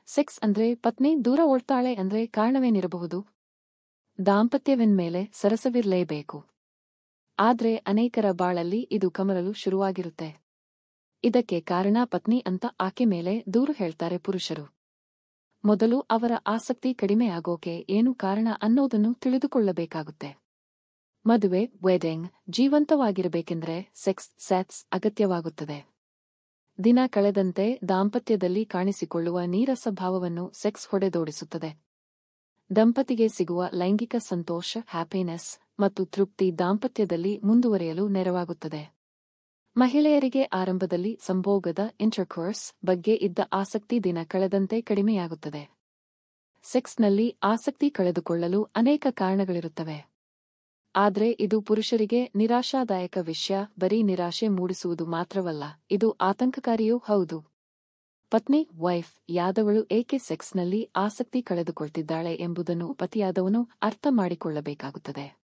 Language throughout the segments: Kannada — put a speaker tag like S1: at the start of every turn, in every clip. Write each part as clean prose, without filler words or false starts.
S1: ಸೆಕ್ಸ್ ಅಂದ್ರೆ ಪತ್ನಿ ದೂರ ಓಡ್ತಾಳೆ ಅಂದ್ರೆ ಕಾರಣವೇನಿರಬಹುದು? ದಾಂಪತ್ಯವೆನ್ಮೇಲೆ ಸರಸವಿರ್ಲೇಬೇಕು. ಆದ್ರೆ ಅನೇಕರ ಬಾಳಲ್ಲಿ ಇದು ಕಮರಲು ಶುರುವಾಗಿರುತ್ತೆ. ಇದಕ್ಕೆ ಕಾರಣ ಪತ್ನಿ ಅಂತ ಆಕೆ ಮೇಲೆ ದೂರು ಹೇಳ್ತಾರೆ ಪುರುಷರು. ಮೊದಲು ಅವರ ಆಸಕ್ತಿ ಕಡಿಮೆಯಾಗೋಕೆ ಏನು ಕಾರಣ ಅನ್ನೋದನ್ನು ತಿಳಿದುಕೊಳ್ಳಬೇಕಾಗುತ್ತೆ. ಮದುವೆ ವೆಡ್ಡಿಂಗ್ ಜೀವಂತವಾಗಿರಬೇಕೆಂದ್ರೆ ಸೆಕ್ಸ್ ಅಗತ್ಯವಾಗುತ್ತದೆ. ದಿನ ಕಳೆದಂತೆ ದಾಂಪತ್ಯದಲ್ಲಿ ಕಾಣಿಸಿಕೊಳ್ಳುವ ನೀರಸ ಭಾವವನ್ನು ಸೆಕ್ಸ್ ಹೊಡೆದೋಡಿಸುತ್ತದೆ. ದಂಪತಿಗೆ ಸಿಗುವ ಲೈಂಗಿಕ ಸಂತೋಷ ಹ್ಯಾಪಿನೆಸ್ ಮತ್ತು ತೃಪ್ತಿ ದಾಂಪತ್ಯದಲ್ಲಿ ಮುಂದುವರಿಯಲು ನೆರವಾಗುತ್ತದೆ. ಮಹಿಳೆಯರಿಗೆ ಆರಂಭದಲ್ಲಿ ಸಂಭೋಗದ ಇಂಟರ್ಕೋರ್ಸ್ ಬಗ್ಗೆ ಇದ್ದ ಆಸಕ್ತಿ ದಿನ ಕಳೆದಂತೆ ಕಡಿಮೆಯಾಗುತ್ತದೆ. ಸೆಕ್ಸ್ನಲ್ಲಿ ಆಸಕ್ತಿ ಕಳೆದುಕೊಳ್ಳಲು ಅನೇಕ ಕಾರಣಗಳಿರುತ್ತವೆ. ಆದ್ರೆ ಇದು ಪುರುಷರಿಗೆ ನಿರಾಶಾದಾಯಕ ವಿಷಯ. ಬರೀ ನಿರಾಶೆ ಮೂಡಿಸುವುದು ಮಾತ್ರವಲ್ಲ, ಇದು ಆತಂಕಕಾರಿಯೂ ಹೌದು. ಪತ್ನಿ ಯಾದವಳು ಏಕೆ ಸೆಕ್ಸ್ನಲ್ಲಿ ಆಸಕ್ತಿ ಕಳೆದುಕೊಳ್ತಿದ್ದಾಳೆ ಎಂಬುದನ್ನು ಪತಿಯಾದವನು ಅರ್ಥ ಮಾಡಿಕೊಳ್ಳಬೇಕಾಗುತ್ತದೆ.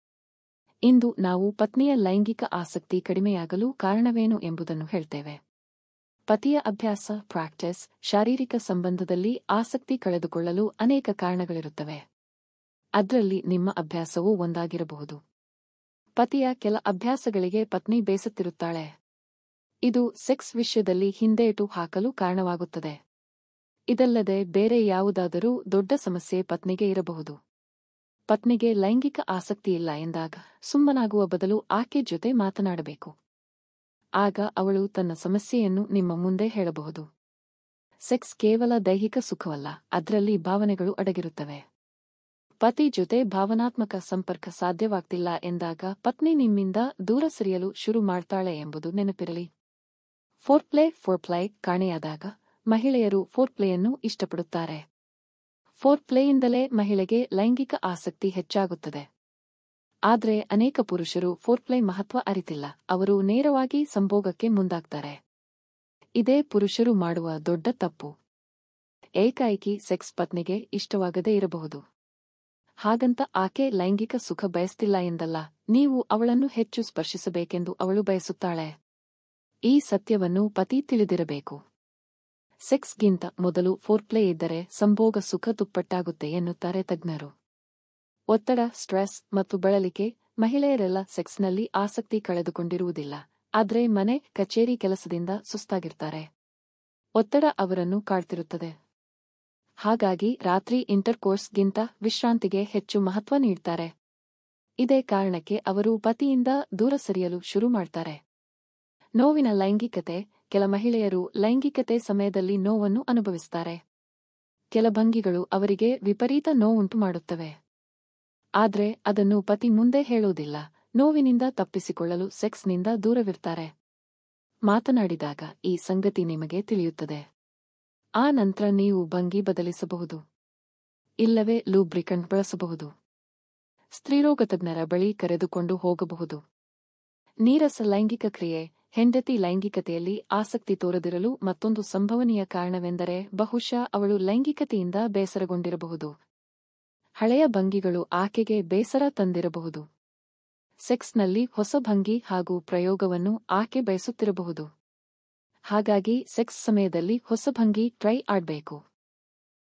S1: ಇಂದು ನಾವು ಪತ್ನಿಯ ಲೈಂಗಿಕ ಆಸಕ್ತಿ ಕಡಿಮೆಯಾಗಲು ಕಾರಣವೇನು ಎಂಬುದನ್ನು ಹೇಳ್ತೇವೆ. ಪತಿಯ ಅಭ್ಯಾಸ ಪ್ರಾಕ್ಟೀಸ್ ಶಾರೀರಿಕ ಸಂಬಂಧದಲ್ಲಿ ಆಸಕ್ತಿ ಕಳೆದುಕೊಳ್ಳಲು ಅನೇಕ ಕಾರಣಗಳಿರುತ್ತವೆ. ಅದರಲ್ಲಿ ನಿಮ್ಮ ಅಭ್ಯಾಸವೂ ಒಂದಾಗಿರಬಹುದು. ಪತಿಯ ಕೆಲ ಅಭ್ಯಾಸಗಳಿಗೆ ಪತ್ನಿ ಬೇಸತ್ತಿರುತ್ತಾಳೆ. ಇದು ಸೆಕ್ಸ್ ವಿಷಯದಲ್ಲಿ ಹಿಂದೇಟು ಹಾಕಲು ಕಾರಣವಾಗುತ್ತದೆ. ಇದಲ್ಲದೆ ಬೇರೆ ಯಾವುದಾದರೂ ದೊಡ್ಡ ಸಮಸ್ಯೆ ಪತ್ನಿಗೆ ಇರಬಹುದು. ಪತ್ನಿಗೆ ಲೈಂಗಿಕ ಆಸಕ್ತಿಯಿಲ್ಲ ಎಂದಾಗ ಸುಮ್ಮನಾಗುವ ಬದಲು ಆಕೆ ಜೊತೆ ಮಾತನಾಡಬೇಕು. ಆಗ ಅವಳು ತನ್ನ ಸಮಸ್ಯೆಯನ್ನು ನಿಮ್ಮ ಮುಂದೆ ಹೇಳಬಹುದು. ಸೆಕ್ಸ್ ಕೇವಲ ದೈಹಿಕ ಸುಖವಲ್ಲ, ಅದರಲ್ಲಿ ಭಾವನೆಗಳು ಅಡಗಿರುತ್ತವೆ. ಪತಿ ಜೊತೆ ಭಾವನಾತ್ಮಕ ಸಂಪರ್ಕ ಸಾಧ್ಯವಾಗ್ತಿಲ್ಲ ಎಂದಾಗ ಪತ್ನಿ ನಿಮ್ಮಿಂದ ದೂರ ಸರಿಯಲು ಶುರು ಮಾಡ್ತಾಳೆ ಎಂಬುದು ನೆನಪಿರಲಿ. ಫೋರ್ಪ್ಲೇ ಕಾಣೆಯಾದಾಗ ಮಹಿಳೆಯರು ಫೋರ್ಪ್ಲೇಯನ್ನು ಇಷ್ಟಪಡುತ್ತಾರೆ. ಫೋರ್ಪ್ಲೇಯಿಂದಲೇ ಮಹಿಳೆಗೆ ಲೈಂಗಿಕ ಆಸಕ್ತಿ ಹೆಚ್ಚಾಗುತ್ತದೆ. ಆದ್ರೆ ಅನೇಕ ಪುರುಷರು ಫೋರ್ಪ್ಲೇ ಮಹತ್ವ ಅರಿತಿಲ್ಲ. ಅವರು ನೇರವಾಗಿ ಸಂಭೋಗಕ್ಕೆ ಮುಂದಾಗ್ತಾರೆ. ಇದೇ ಪುರುಷರು ಮಾಡುವ ದೊಡ್ಡ ತಪ್ಪು. ಏಕಾಏಕಿ ಸೆಕ್ಸ್ ಪತ್ನಿಗೆ ಇಷ್ಟವಾಗದೇ ಇರಬಹುದು. ಹಾಗಂತ ಆಕೆ ಲೈಂಗಿಕ ಸುಖ ಬಯಸ್ತಿಲ್ಲ ಎಂದಲ್ಲ, ನೀವು ಅವಳನ್ನು ಹೆಚ್ಚು ಸ್ಪರ್ಶಿಸಬೇಕೆಂದು ಅವಳು ಬಯಸುತ್ತಾಳೆ. ಈ ಸತ್ಯವನ್ನು ಪತಿ ತಿಳಿದಿರಬೇಕು. ಸೆಕ್ಸ್ಗಿಂತ ಮೊದಲು ಫೋರ್ಪ್ಲೇ ಇದ್ದರೆ ಸಂಭೋಗ ಸುಖ ದುಪ್ಪಟ್ಟಾಗುತ್ತೆ ಎನ್ನುತ್ತಾರೆ ತಜ್ಞರು. ಒತ್ತಡ ಸ್ಟ್ರೆಸ್ ಮತ್ತು ಬಳಲಿಕೆ ಮಹಿಳೆಯರೆಲ್ಲ ಸೆಕ್ಸ್ನಲ್ಲಿ ಆಸಕ್ತಿ ಕಳೆದುಕೊಂಡಿರುವುದಿಲ್ಲ. ಆದ್ರೆ ಮನೆ ಕಚೇರಿ ಕೆಲಸದಿಂದ ಸುಸ್ತಾಗಿರ್ತಾರೆ. ಒತ್ತಡ ಅವರನ್ನು ಕಾಡ್ತಿರುತ್ತದೆ. ಹಾಗಾಗಿ ರಾತ್ರಿ ಇಂಟರ್ಕೋರ್ಸ್ಗಿಂತ ವಿಶ್ರಾಂತಿಗೆ ಹೆಚ್ಚು ಮಹತ್ವ ನೀಡ್ತಾರೆ. ಇದೇ ಕಾರಣಕ್ಕೆ ಅವರು ಪತಿಯಿಂದ ದೂರ ಸರಿಯಲು ಶುರು ಮಾಡ್ತಾರೆ. ನೋವಿನ ಲೈಂಗಿಕತೆ ಕೆಲ ಮಹಿಳೆಯರು ಲೈಂಗಿಕತೆ ಸಮಯದಲ್ಲಿ ನೋವನ್ನು ಅನುಭವಿಸುತ್ತಾರೆ. ಕೆಲ ಭಂಗಿಗಳು ಅವರಿಗೆ ವಿಪರೀತ ನೋವುಂಟು ಮಾಡುತ್ತವೆ. ಆದ್ರೆ ಅದನ್ನು ಪತಿ ಮುಂದೆ ಹೇಳುವುದಿಲ್ಲ. ನೋವಿನಿಂದ ತಪ್ಪಿಸಿಕೊಳ್ಳಲು ಸೆಕ್ಸ್ನಿಂದ ದೂರವಿರ್ತಾರೆ. ಮಾತನಾಡಿದಾಗ ಈ ಸಂಗತಿ ನಿಮಗೆ ತಿಳಿಯುತ್ತದೆ. ಆ ನಂತರ ನೀವು ಭಂಗಿ ಬದಲಿಸಬಹುದು. ಇಲ್ಲವೇ ಲೂಬ್ರಿಕಂಟ್ ಬಳಸಬಹುದು. ಸ್ತ್ರೀರೋಗ ತಜ್ಞರ ಬಳಿ ಕರೆದುಕೊಂಡು ಹೋಗಬಹುದು. ನೀರಸ ಲೈಂಗಿಕ ಕ್ರಿಯೆ ಹೆಂಡತಿ ಲೈಂಗಿಕತೆಯಲ್ಲಿ ಆಸಕ್ತಿ ತೋರದಿರಲು ಮತ್ತೊಂದು ಸಂಭವನೀಯ ಕಾರಣವೆಂದರೆ ಬಹುಶಃ ಅವಳು ಲೈಂಗಿಕತೆಯಿಂದ ಬೇಸರಗೊಂಡಿರಬಹುದು. ಹಳೆಯ ಭಂಗಿಗಳು ಆಕೆಗೆ ಬೇಸರ ತಂದಿರಬಹುದು. ಸೆಕ್ಸ್ನಲ್ಲಿ ಹೊಸ ಭಂಗಿ ಹಾಗೂ ಪ್ರಯೋಗವನ್ನು ಆಕೆ ಬಯಸುತ್ತಿರಬಹುದು. ಹಾಗಾಗಿ ಸೆಕ್ಸ್ ಸಮಯದಲ್ಲಿ ಹೊಸ ಭಂಗಿ ಟ್ರೈ ಆಡ್ಬೇಕು.